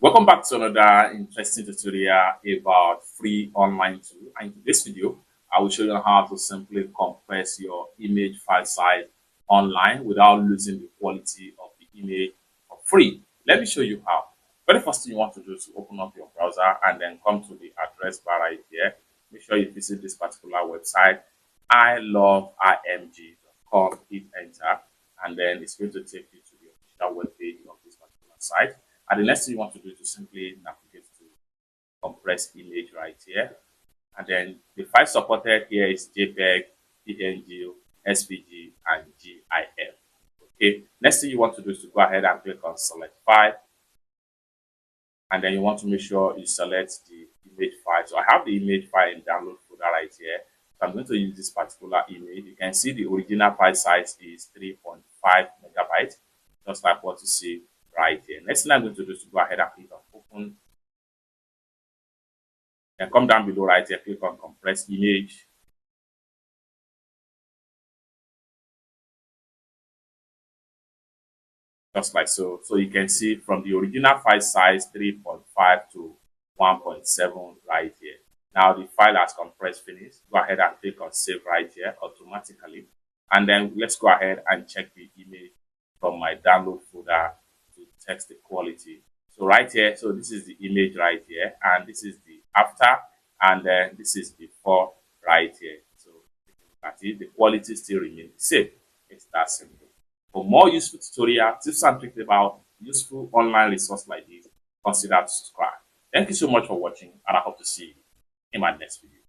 Welcome back to another interesting tutorial about free online tool. And in this video, I will show you how to simply compress your image file size online without losing the quality of the image for free. Let me show you how. Very first thing you want to do is to open up your browser and then come to the address bar right here. Make sure you visit this particular website, iloveimg.com, hit enter, and then it's going to take you to the official web page of this particular site. And the next thing you want to do is to simply navigate to compress image right here. And then the file supported here is JPEG, PNG, SVG, and GIF. Okay. Next thing you want to do is to go ahead and click on select file. And then you want to make sure you select the image file. So I have the image file in download folder right here. So I'm going to use this particular image. You can see the original file size is 3.5 megabytes, just like what you see right here. Next thing I'm going to do is to go ahead and click on open. And come down below right here, click on compress image. Just like so. So you can see from the original file size 3.5 to 1.7 right here. Now the file has compressed finished. Go ahead and click on save right here automatically. And then let's go ahead and check the image from my download folder to test the quality. So right here, so this is the image right here, and this is the after, and then this is before right here. So if you look at it, the quality still remains the same. It's that simple. For more useful tutorial, tips and tricks about useful online resource like this, consider to subscribe. Thank you so much for watching, and I hope to see you in my next video.